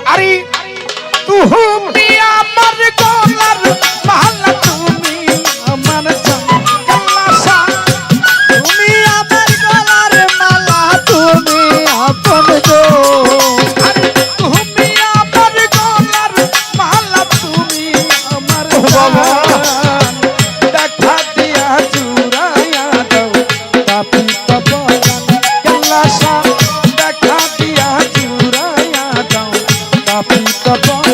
আরে তুমি আমার গলার মালা তুমি আমার জান কাল্লাসা তুমি আমার গলার মালা তুমি আপন গো আরে তুমি আমার গলার মালা তুমি আমার বাবা। জান দেখা দিয়া চুরাইয়া দাও তাপি তপরান কাল্লাসা দেখা দিয়া চুরাইয়া দাও তাপি তপরান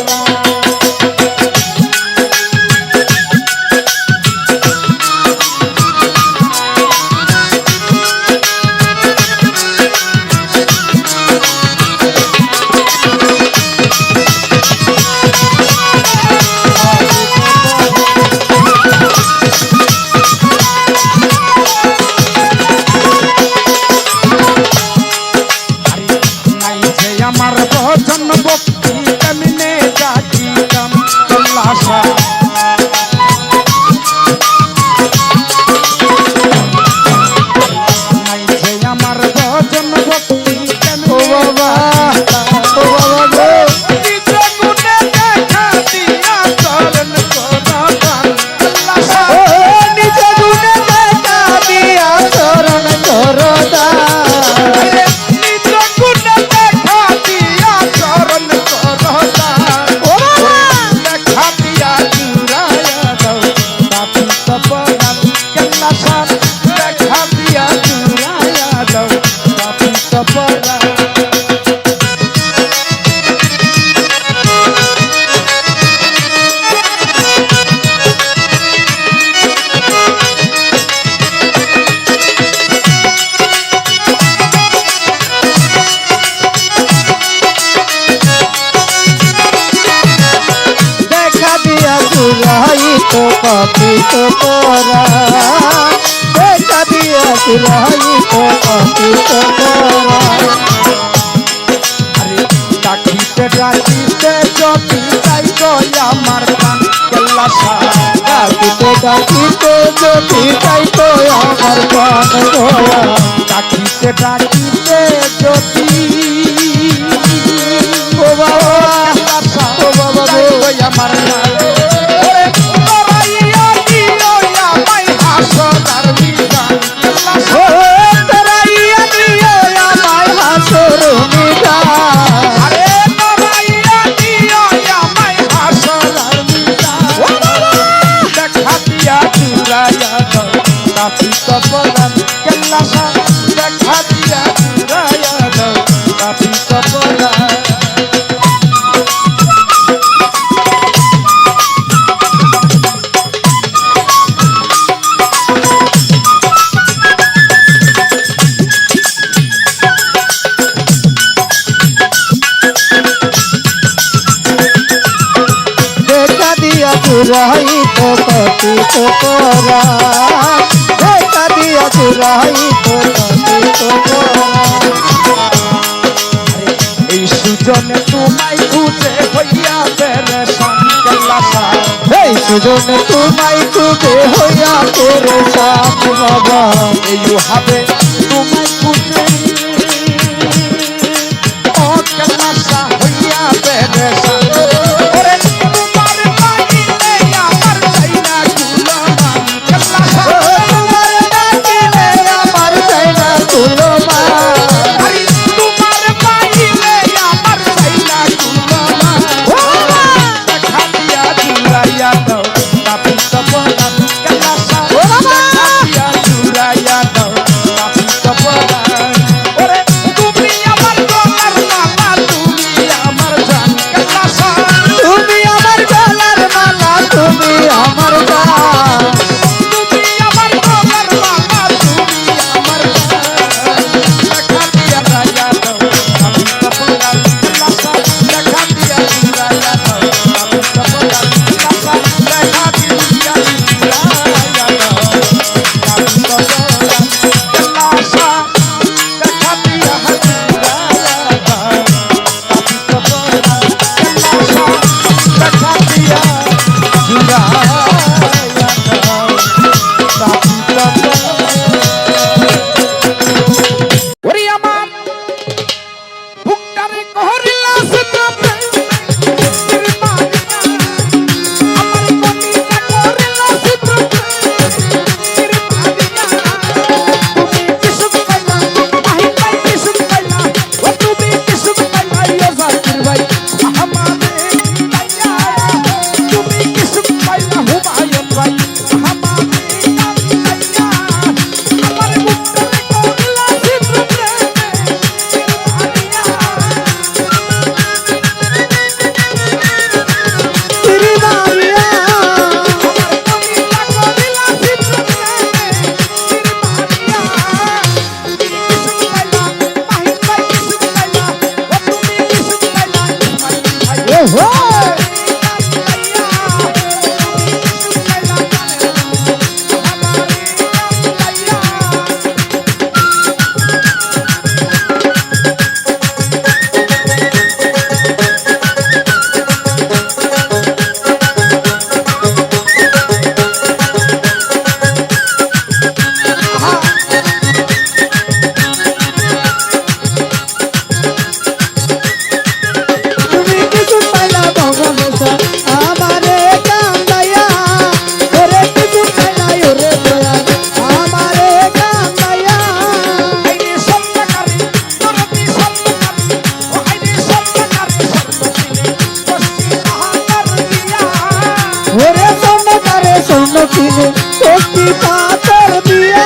আমার ভজন ভক্তি কেমনে যাচিতাম কাল্লাসা নাইছে আমার ভজন ভক্তি ও কেমনে বাবা ও বাবা গো নিজ গুণে দেখা দিয়া চরণ করতাম কাল্লাসা ও নিজ গুণে দেখা দিয়া চরণ করদা নিজ গুণে দেখা দিয়া চরণ করতাম ও বাবা দেখা দিয়া চুরাইয়া দাও তাপি তপরান কাল্লাসা দেখা দিয়া চুরাইয়া দাও তাপি তপরান দেখা দিয়া চুরাই তো পাপি তো করা দেখা দিয়া চুরাই তো পাপি তো করা আরে ডাকিতে ডাকিতে যদি তাই গই আমার প্রাণ কাল্লাসা ডাকিতে ডাকিতে যদি তাই তো আমার প্রাণ গোয়া ডাকিতে ডাকিতে যদি ও বাবা কাল্লাসা ও বাবা তাই গো গই আমার প্রাণ ওরে তোরাইয়া দিও আমায় হাসরার মিজান কাল্লাসা ও তরাইয়া দিও আমায় হাসর মিজান আরে তোরাইয়া দিও আমায় হাসরার মিজান দেখা দিয়া চুরাইয়া দাও তাপি তপরান কাল্লাসা দেখা দিয়া চুরাইয়া দাও তাপি তপরান দেখা দিয়া চুরাই তো পাপি তো করা দেখা দিয়া চুরাই তো পাপি তো করা এই সুজনে তোমায় খুঁজে হইয়া পেরেশান কাল্লাসা এই সুজনে তোমায় খুঁজে হইয়া করে সাপ বাবা এই হবে তোমায় খুঁজে ও কাল্লাসা হইয়া পেরেশান ওরে তোমার পাইলে আমার চাইনা গুলামান কাল্লাসা ও তোমার ডাকিলে আমার চাই না তুলো মা আরে তোমার পাইলে আমার চাইনা গুলামান দেখা দিয়া চুরাইয়া দাও তাপি তপরান কাল্লাসা ও বাবা! দেখা দিয়া চুরাইয়া দাও তাপি তপরান ওহো তুমি কিছু পাইলা ভগবান আমারে কান্দাইয়া ওরে কিছু পাইলা ওরে দয়া আমারে কান্দাইয়া ওরে স্বর্ণ কিনে কষ্টি পাথর দিয়া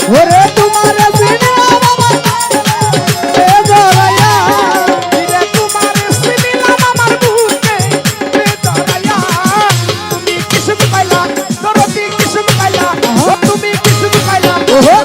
ওরে তোমার সিনে আমার এ জড়াইয়া ওহো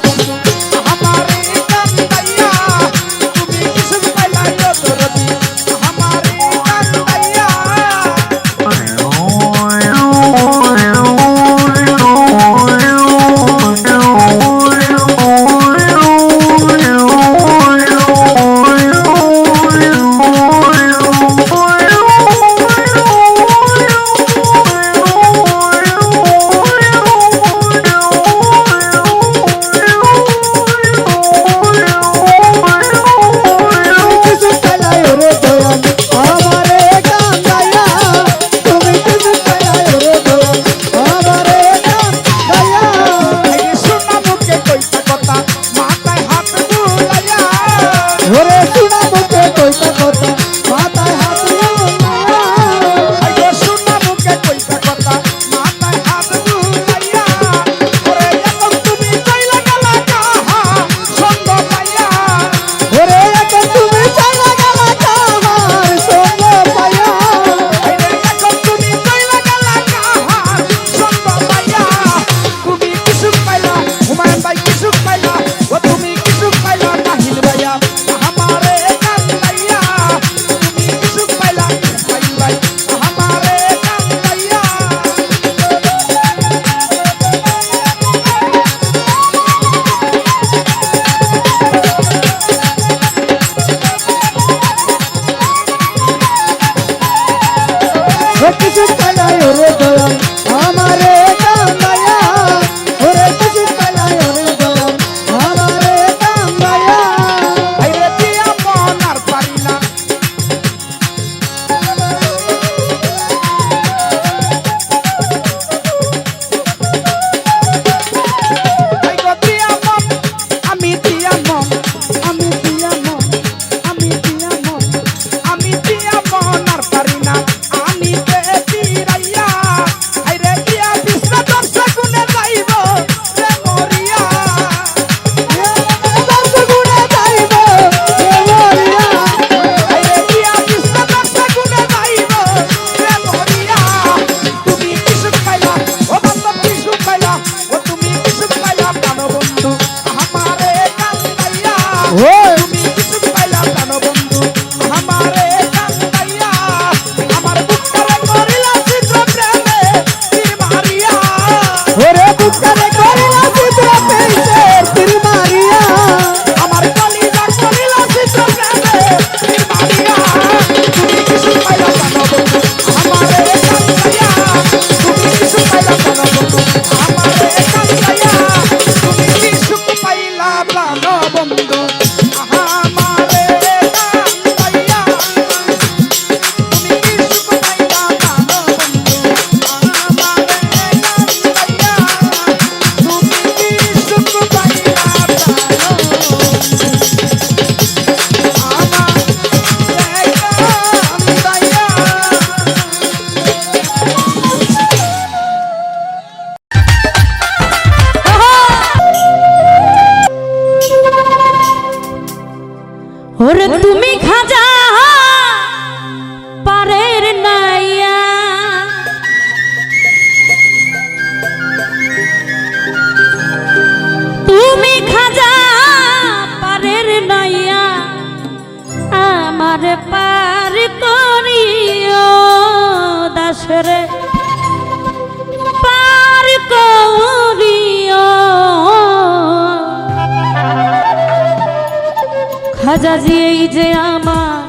রাজাজি এই যে আমার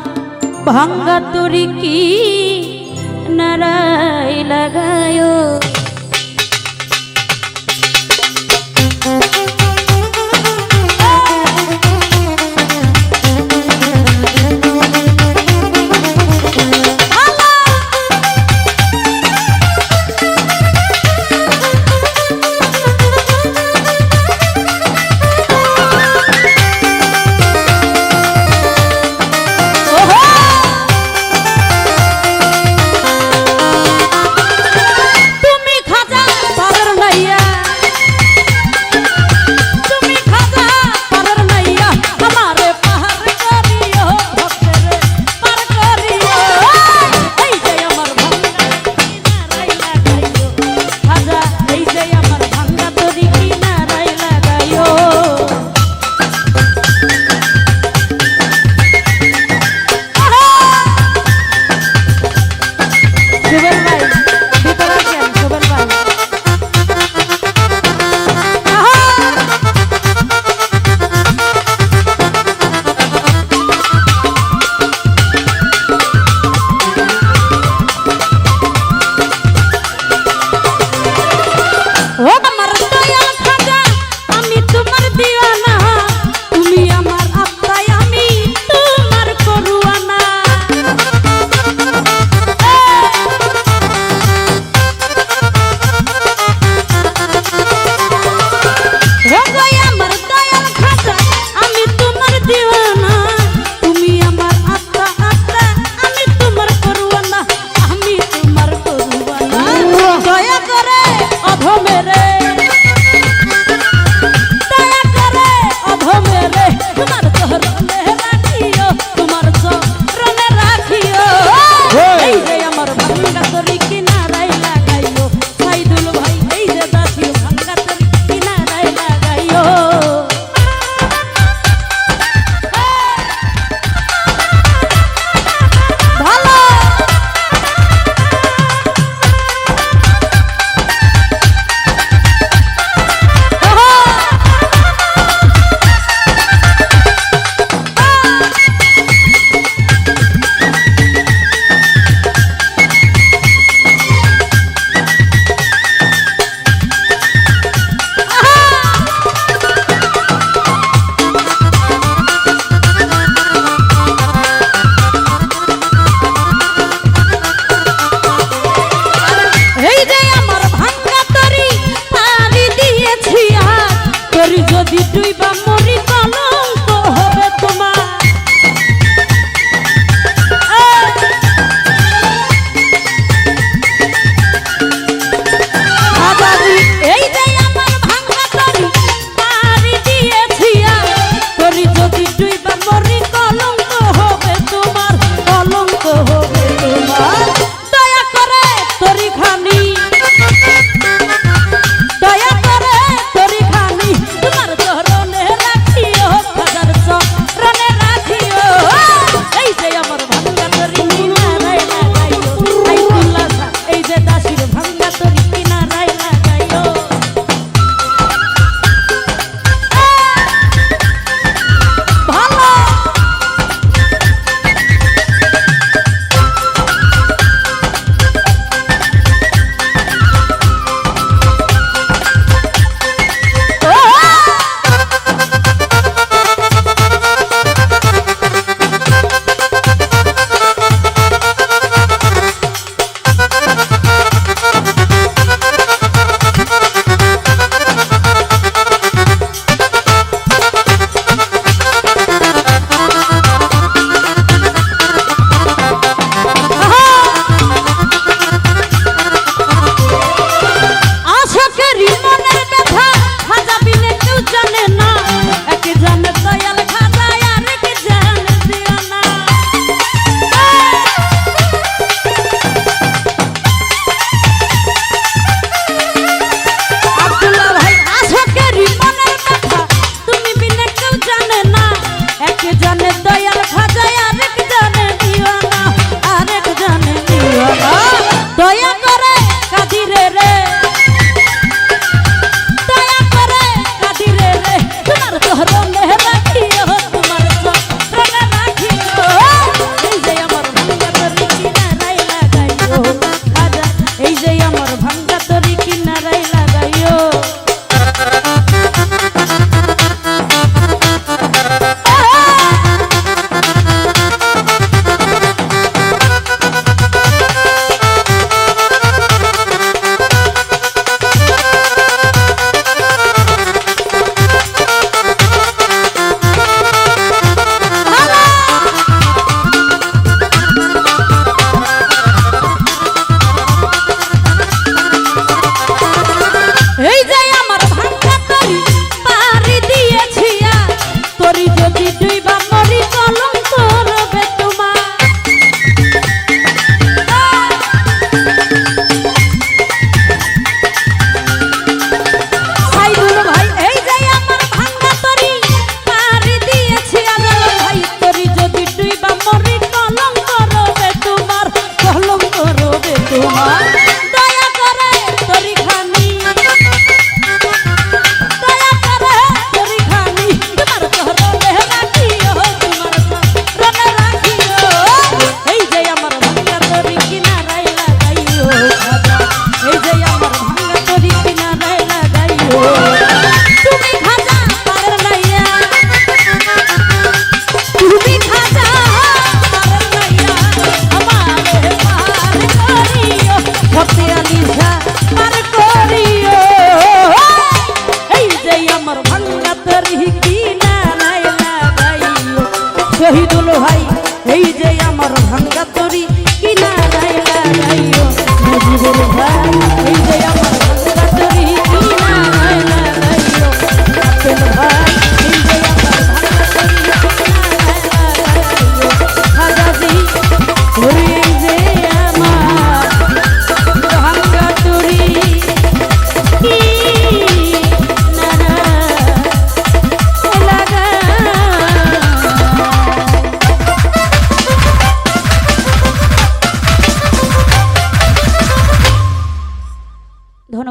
ভাঙ্গা তরি কি নারাই লাগায় তুমি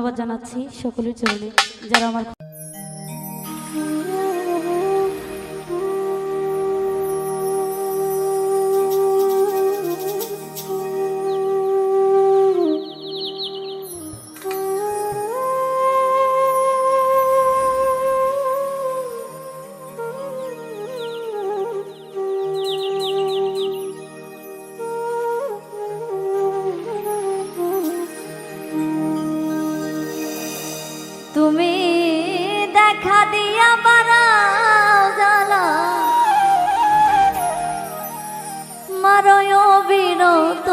ধন্যবাদ জানাচ্ছি সকলের চরণে যারা আমার তুমি দেখা দিয়া বাড়াও জ্বালা মারয় বিরত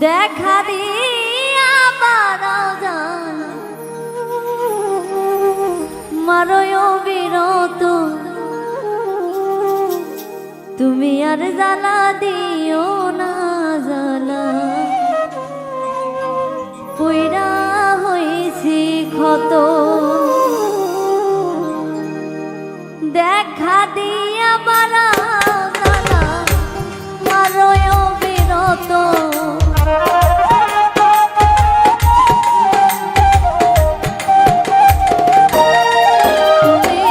দেখা দিয়া বাড়াও জ্বালা মারয় বিরত তুমি আর জ্বালা দিও না জ্বালা পুইরা হইছি ক্ষত দেখা দিয়া বাড়া জ্বালা মারয় বিরত তুমি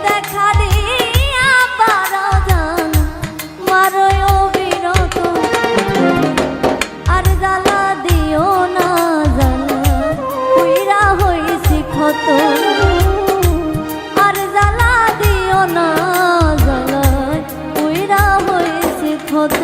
দেখা দিয়া বাড়া জ্বালা মারয় বিরত আর জ্বালা দিও না জ্বালা পুইরা হইছি ক্ষত আর জ্বালা দিও না জ্বালা পুইরা হইছি ক্ষত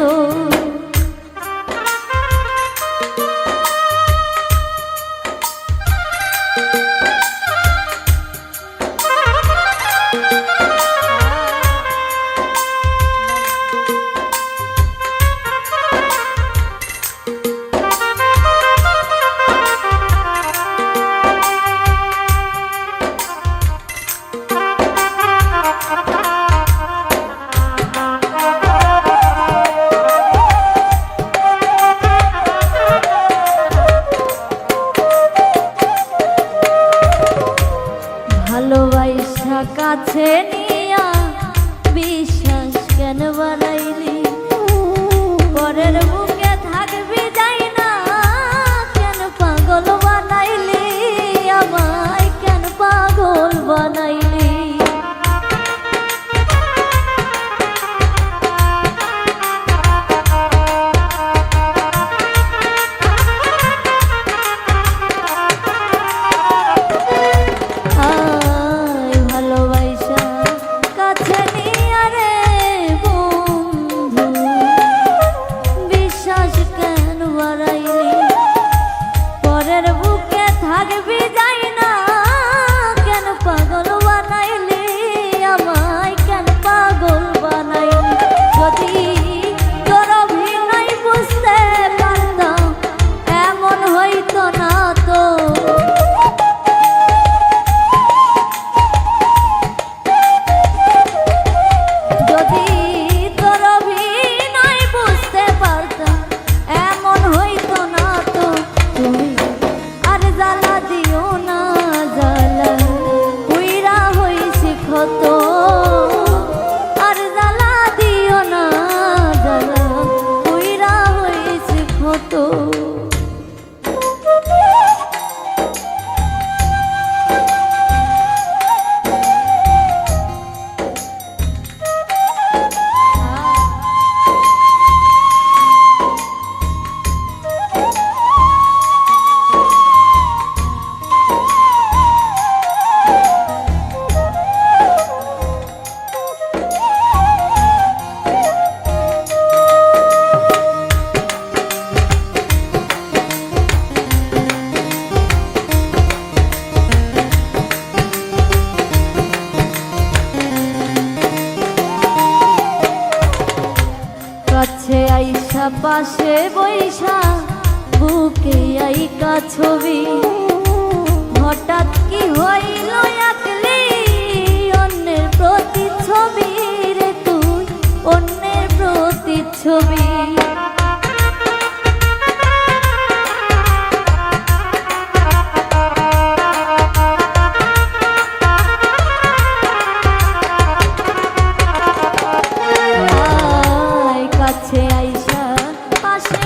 ভালোবাসা কাছে নিয়া বিশ্বাস কেন বাড়াইলি পরের বুকে থাকবি যাই না কেন পাগল বানাইলি আমায় কেন পাগল বানাইলি পাশে বৈশা বুকে আইকা ছবি হঠাৎ কি হইল একলি অন্যের প্রতিচ্ছবি রে তুই অন্যের প্রতিচ্ছবি কাছে আইসা পাশে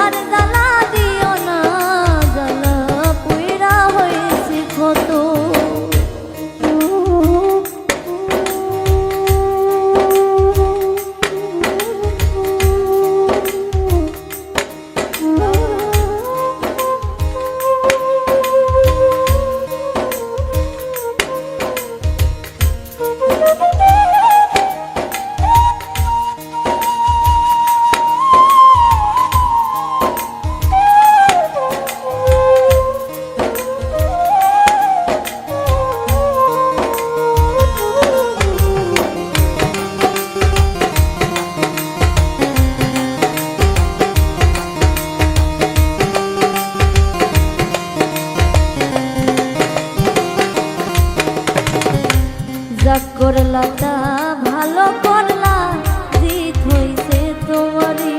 আর জ্বালা দিও না জ্বালা পুইরা হয়েছি ক্ষত যা করলা তা ভালো করলা জিত হইছে তোমারই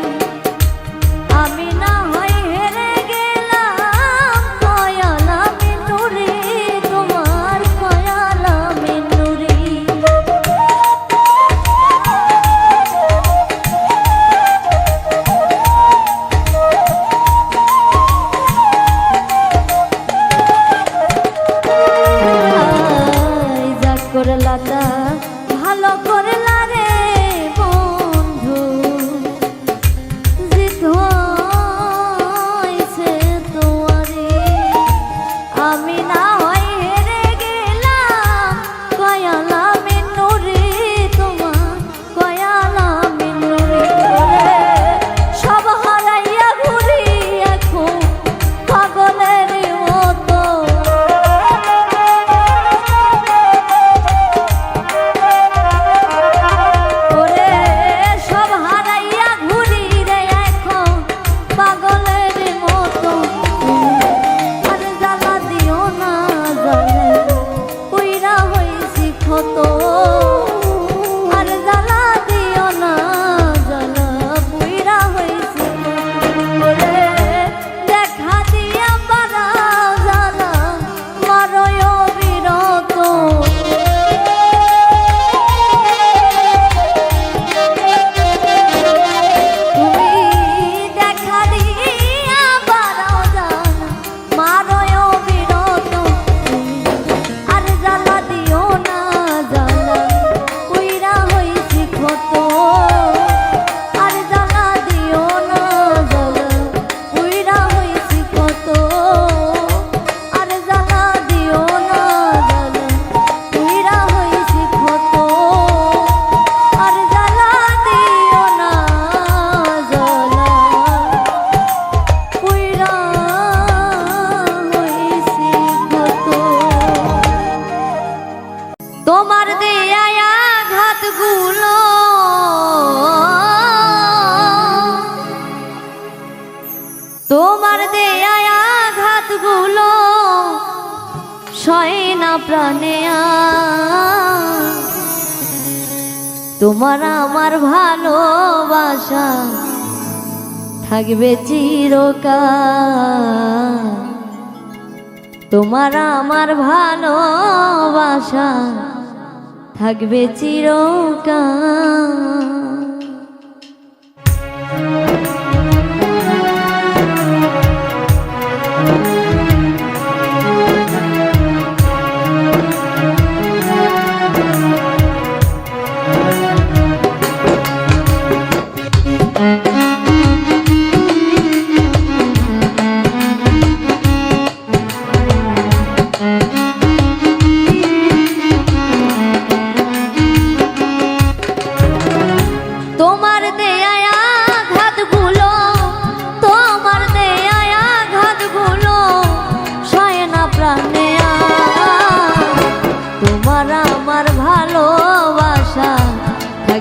আমি না হয় হেরে গেলাম কয়ালা মিনুরি তোমার কয়ালা মিনুরি যা করলা তা ভালো করলা রে বন্ধু জিত হইছে তোমারে আমি না হয় হেরে গেলাম কয়ালা মিনুরি তোমার কয়ালা মিনুরি সব হারাইয়া ঘুরি এখন পাগলের মতো তোমার দেয়া আঘাতগুলো তোমার দেয়া আঘাতগুলো সয় না প্রাণে তোমার আমার ভালোবাসা থাকবে চিরকাল তোমার আমার ভালোবাসা থাকবে চিরকাল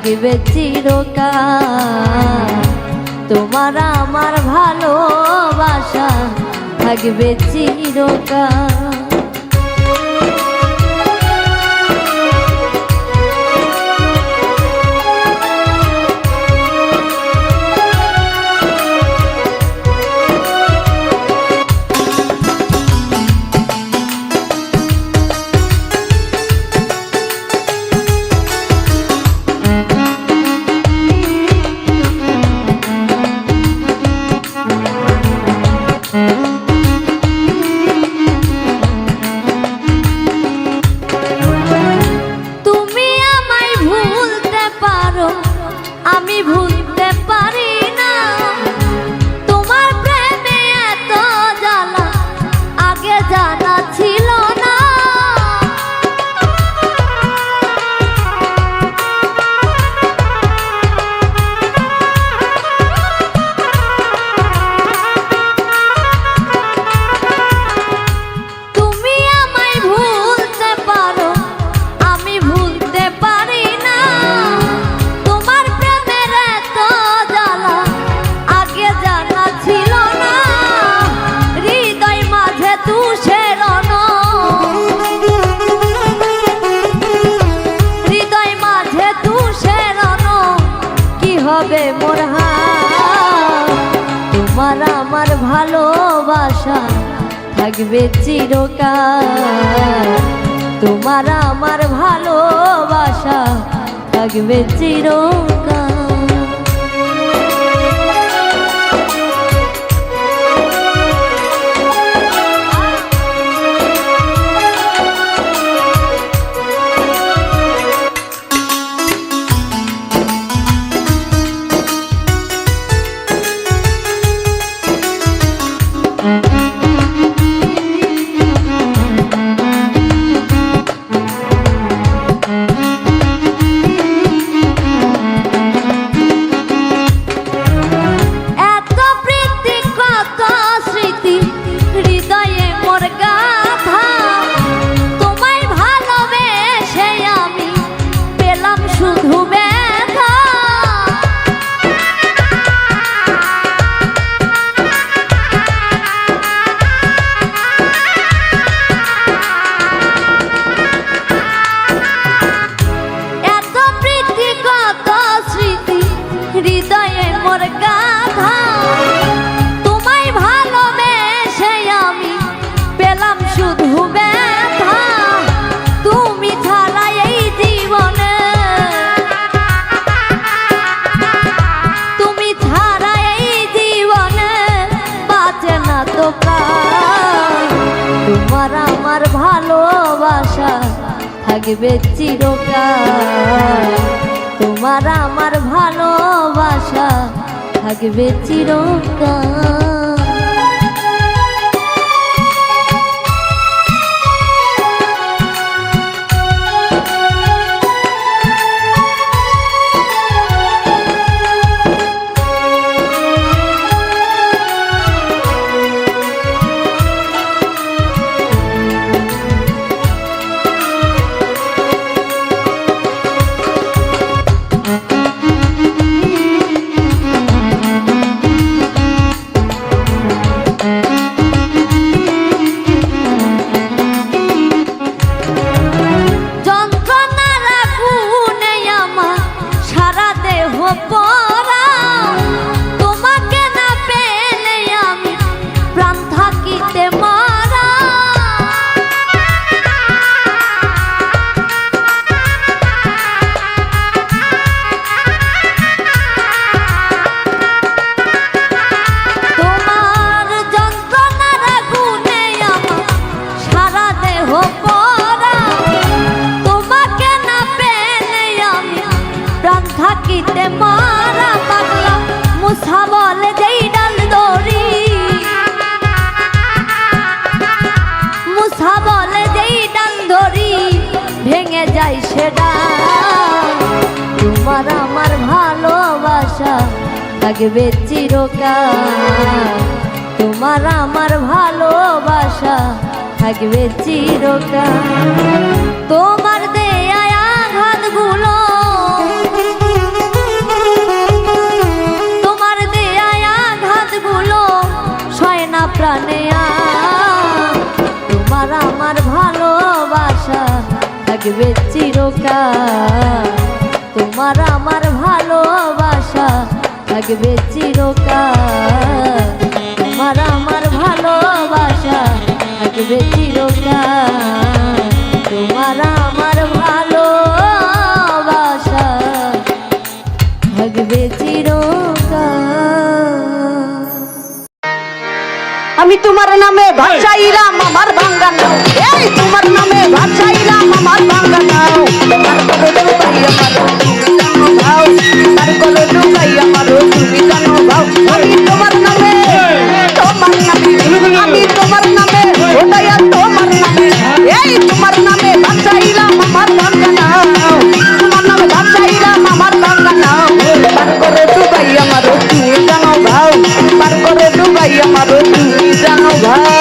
থাকবে চিরকাল তোমার আমার ভালোবাসা থাকবে চিরকাল তোমার আমার ভালোবাসা থাকবে চিরকাল, তোমার আমার ভালোবাসা থাকবে চিরকাল। তোমার আমার ভালোবাসা থাকবে চিরকাল, তোমার আমার ভালোবাসা থাকবে চিরকাল। থাকিতে মারা পাগলা মুসা বলে যেই ডাল দড়ি, মুসা বলে যেই ডাল দড়ি ভেঙে যায় সেটা। তোমার আমার ভালোবাসা থাকবে চিরকাল, তোমার আমার ভালোবাসা থাকবে চিরকাল। তোমার দেয়া আঘাতগুলো, প্রাণে তোমার আমার ভালোবাসা থাকবে চিরকাল, তোমার আমার ভালোবাসা থাকবে চিরকাল, তোমার আমার ভালোবাসা থাকবে চিরকাল, তোমার আমার ভালোবাসা থাকবে চিরকাল। আমি তোমার নামে ভাত চাইলাম আমার ভাঙ্গা নাও, এই তোমার নামে ভাত চাইলাম আমার ভাঙ্গা নাও। তার করে ডুবাই আমার তুমি জানো ভাও, তার করে ডুবাই আমার তুমি জানো ভাও। আমি তোমার নামে, তোমার নামে, আমি তোমার নামে, ওটাই তোমার নামে, এই তোমার নামে ভাত চাইলাম আমার ভাঙ্গা নাও, তোমার নামে ভাত চাইলাম আমার ভাঙ্গা নাও। তার করে ডুবাই আমার তুমি জানো ভাও, তার করে ডুবাই আমার তুমি জানো ভাও।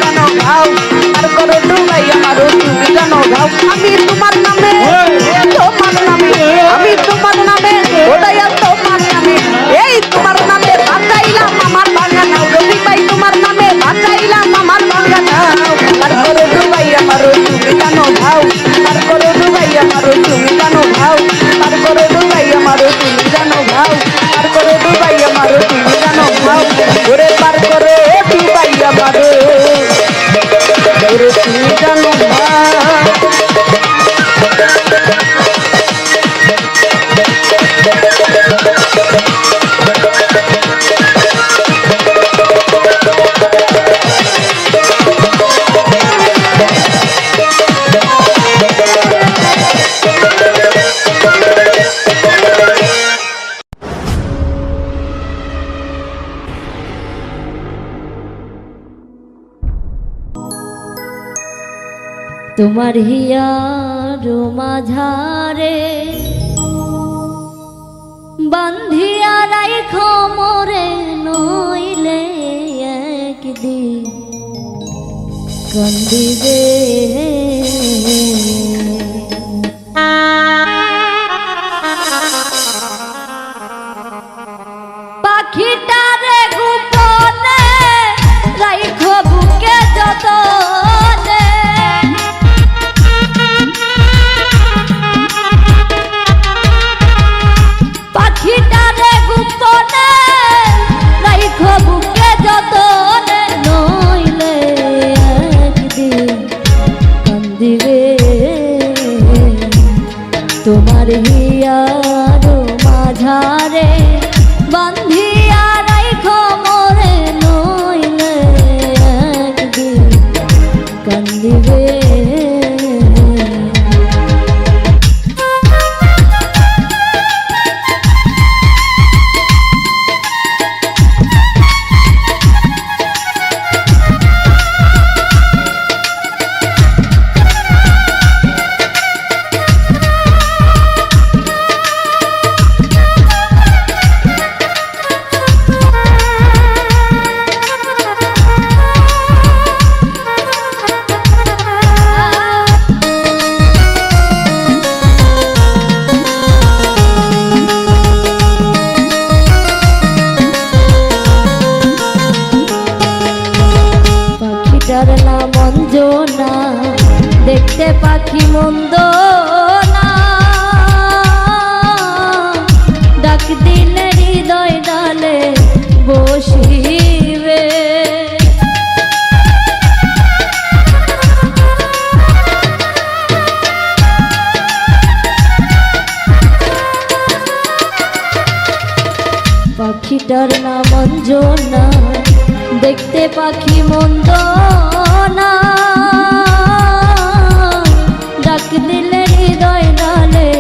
জানো ভাও তার করে ডুবাই আমারও তুমি জানো ভাও আমি তোমার নামে আমি তোমার নামে ওটাইয়া তোমার নামে এই তোমার নামে বাঁচাইলাম আমার বাগানাও রবি ভাই তোমার নামে বাঁচাইলাম আমার বাগানাও তারপরে ডুবাই আমারও তুমি জানো ভাও তারপরে ডুবাই আমারও তুমি জানো ভাও তারপরে ডুবাই আমারও তুমি জানো ভাও তারপরে ডুবাই আমারও তুমি জানো ভাও ওরে পার করে ডুবাই আমারও ওরে তুমি জানো ভাও তোমার হিয়ার মাঝারে বান্ধিয়া রাইখ মোরে নইলে একদিন কান্দিবে পাখিটারে গোপনে রাইখ বুকে যতনে পাখিটারে গোপনে রাইখ বুকে যতনে নইলে একদিন কান্দিবে তোমার হিয়ার মাঝারে বান্ধিয়া রাইখ মোরে নইলে একদিন কান্দিবে নাম অঞ্জনা দেখতে পাখি মন্দ না ডাক দিলে হৃদয় ডালে বসিবে পাখিটার নাম অঞ্জনা দেখতে পাখি মন্দ না ডাক দিলে হৃদয় ডালে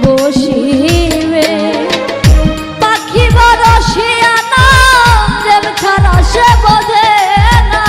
বসিবে পাখি বড় শিয়ানা প্রেম ছাড়া সে বোঝে না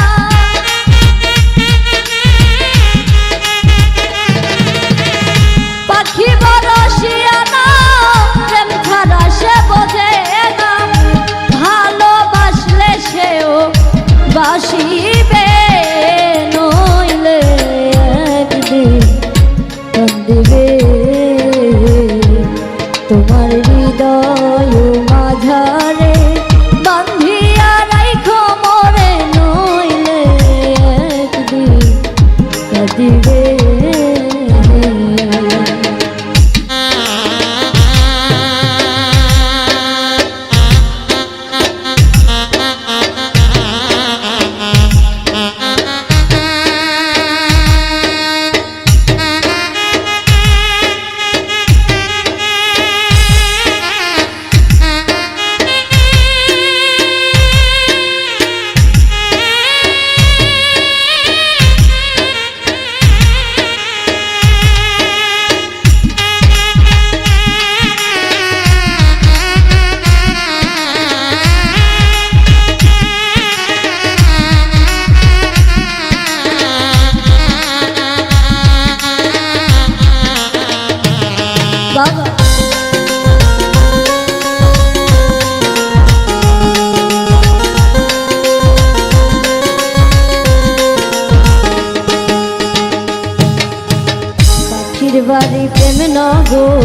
পাখির বাড়ি প্রেম নগর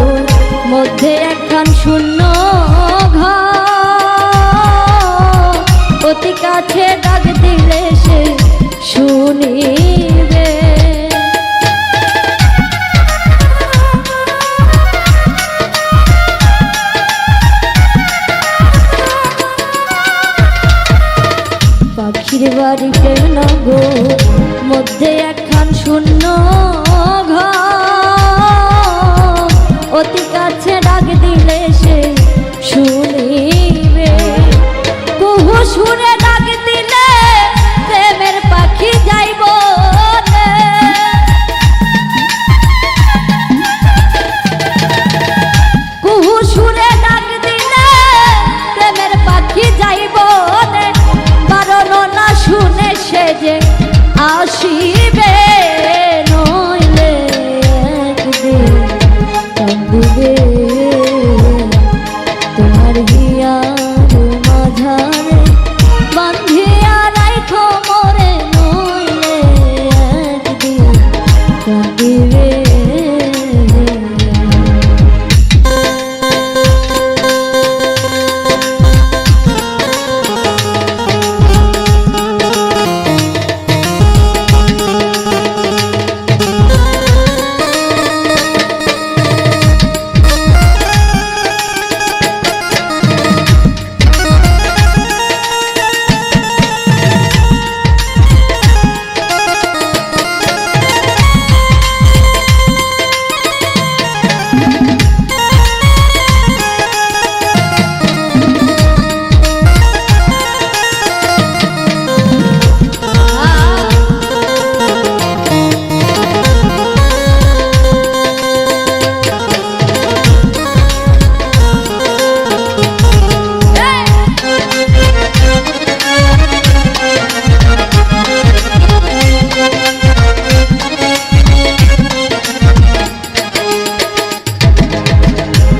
মধ্যে একখান শূন্য ঘর অতি কাছে ডাক দিলে সে শুনিবে পাখির বাড়ি প্রেম নগর মধ্যে একখান শূন্য ঘর অতি কাছে ডাক দিলে সে শুনিবে কুহু সুরে ডাক দিলে প্রেমের পাখি যাইব কুহু সুরে ডাক দিলে প্রেমের পাখি যাইব বারণ না শুনে সে যে আসিবে নইলে একদিন কাঁদিবে তোমার হিয়ার মাঝারে বান্ধিয়া রাইখো মোরে নইলে একদিন কাঁদিবে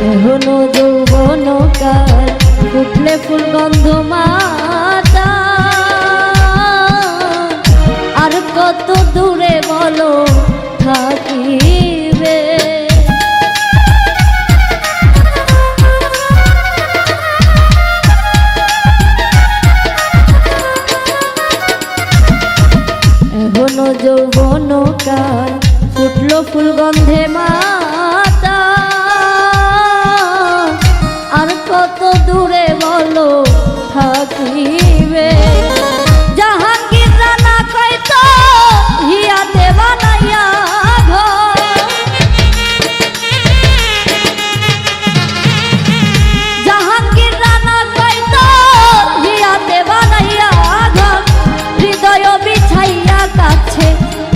এখনো যৌবন কাল ফুটলে ফুল গন্ধ মাতা আর কত দূরে বলো থাকিবে এখনো যৌবন কাল ফুটলো ফুল গন্ধে মাতা আর কত দূরে বলো থাকিবে জাহাঙ্গীর রানা কইতো হিয়াতে বানাইয়া ঘর জাহাঙ্গীর রানা কইতো হিয়াতে বানাইয়া ঘর হৃদয় বিছাইয়া কাছে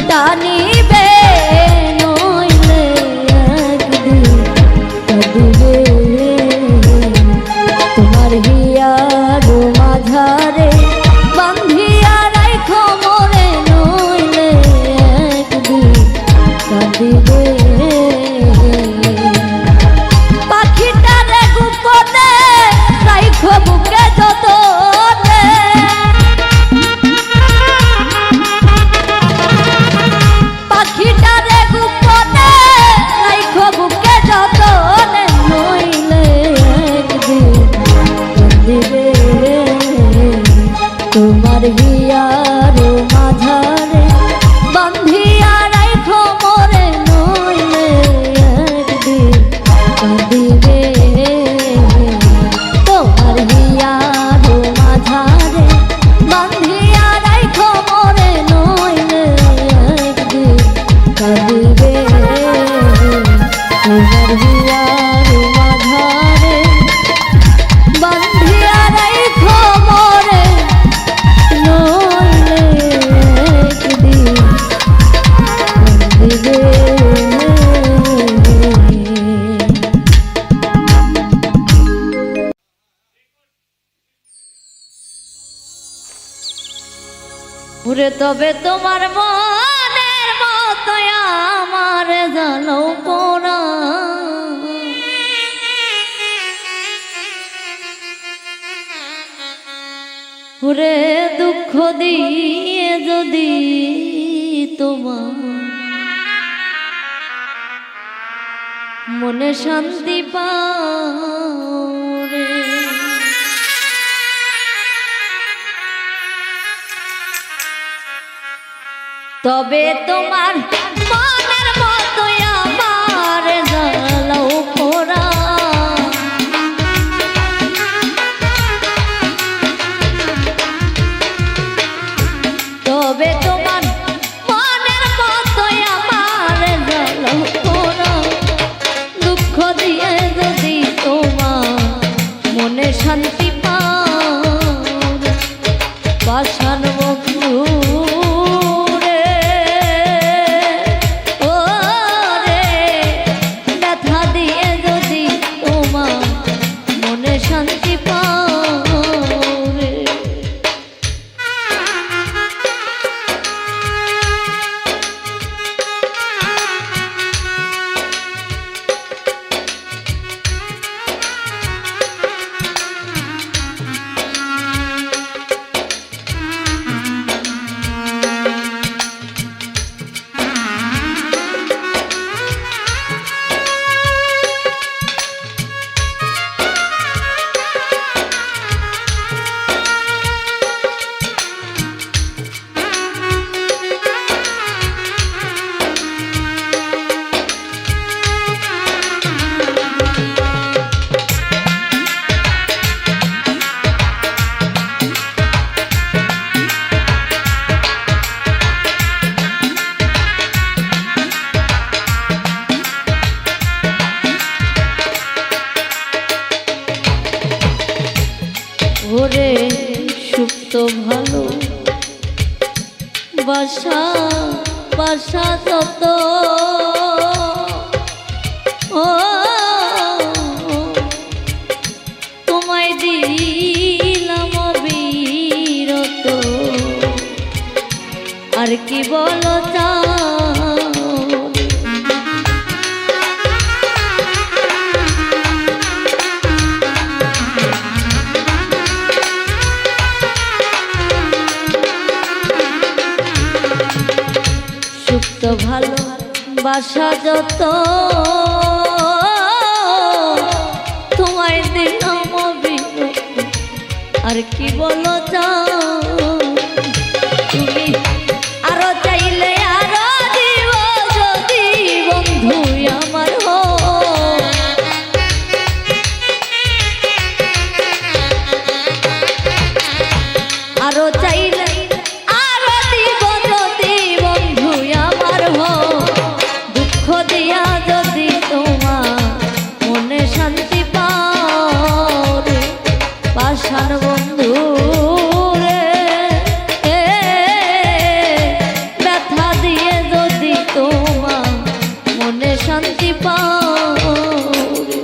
টানিবে নইলে একদিন কাঁদিবে তোমার হিয়ার মাঝারে বান্ধিয়া রাইখো মোরে নইলে একদিন কাঁদিবে পাখিটারে গোপনে রাইখো বুকে যতনে পাখিটারে গোপনে রাইখো বুকে যতনে নইলে একদিন কাঁদিবে তোমার হিয়ার মাঝারে বান্ধিয়া রাইখো মোরে নইলে একদিন কাঁদিবে তোমার হিয়ার মাঝারে বান্ধিয়া রাইখো মোরে নইলে একদিন কাঁদিবে তোমার হিয়ার মাঝারে বান্ধিয়া রাইখো মোরে নইলে একদিন কাঁদিবে পুরে তবে তোমার মনের মতো আমার জানো পোড়া পুরে দুঃখ দিয়ে যদি তোমার মনে শান্তি পাও রে। তবে তোমার মনের মতো আমার জ্বালাও পোড়া, তবে তোমার মনের মতো আমার জ্বালাও পোড়া, দুঃখ দিয়ে যদি তোমার মনে শান্তি পাও রে, পাষাণ বন্ধু শান্তি পাও রে। ওরে সুপ্ত ভালো বাসা বাসা যত, ও তোমায় দিলাম বিরত, আর কি বলো চাও ভালো বাসা যত, তোমায় দিলাম বিরত, আর কি বলো চাও তুমি, আরো চাইলে আরো দিব যদি বন্ধু আমার হো, আরো চাইলে আরো দিব যদি বন্ধু আমার হো, দুঃখ দিয়া যদি তোমার মনে শান্তি পাও রে, পাষাণ বন্ধু রে, ব্যথা দিয়ে যদি তোমার মনে শান্তি পাও রে।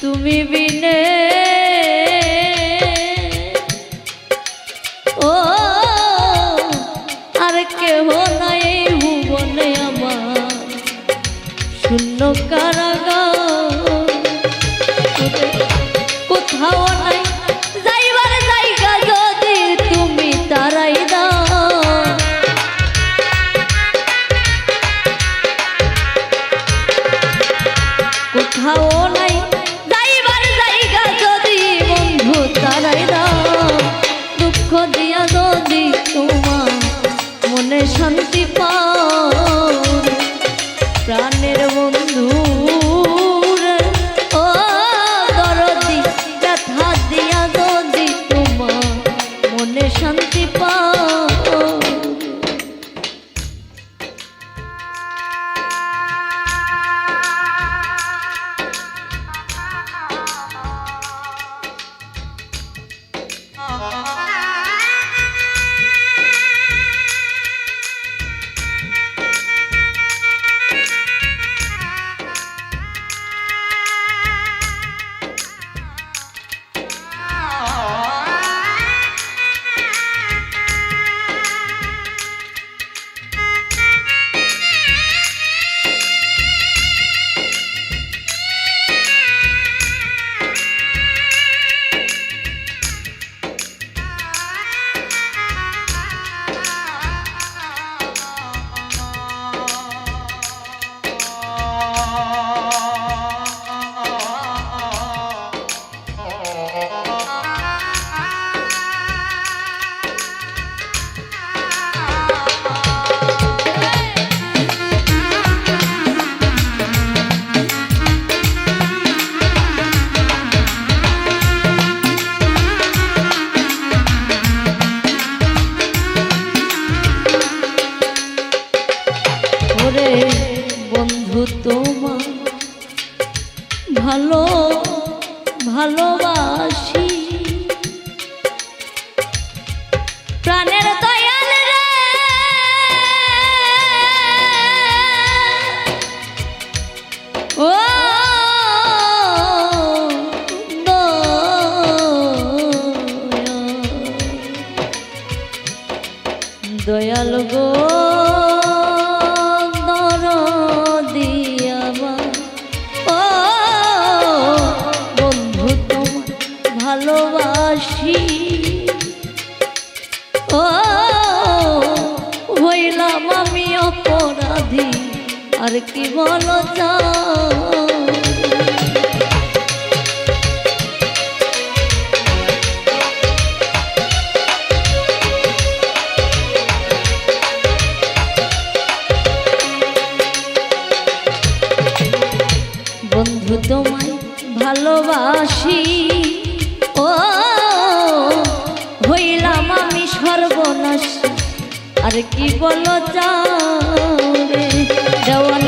তুমি বিনে ও আর কেহ নাই ভুবনে আমার শূন্য কারাগার কোথাও নাই যাইবার জায়গা যদি তুমি তারাই দাও কোথাও নাই যাইবার জায়গা যদি বন্ধু তারাই দাও দুঃখ দিয়া যদি তোমার মনে শান্তি পাও প্রাণের বন্ধু রে, ও দরদি ব্যথা দিয়া যদি তোমার মনে শান্তি পাও ওরে বন্ধু তোমার ভালো ভালোবাসি প্রাণের দয়াল রে ও দয়াল গো ভালোবাসি ও হইলাম আমি অপরাধী আর কি বলো যাও বন্ধু তোমায় ভালোবাসি ও হইলাম আমি সর্বনাশ আর কি বলো যাও রে দেওয়ান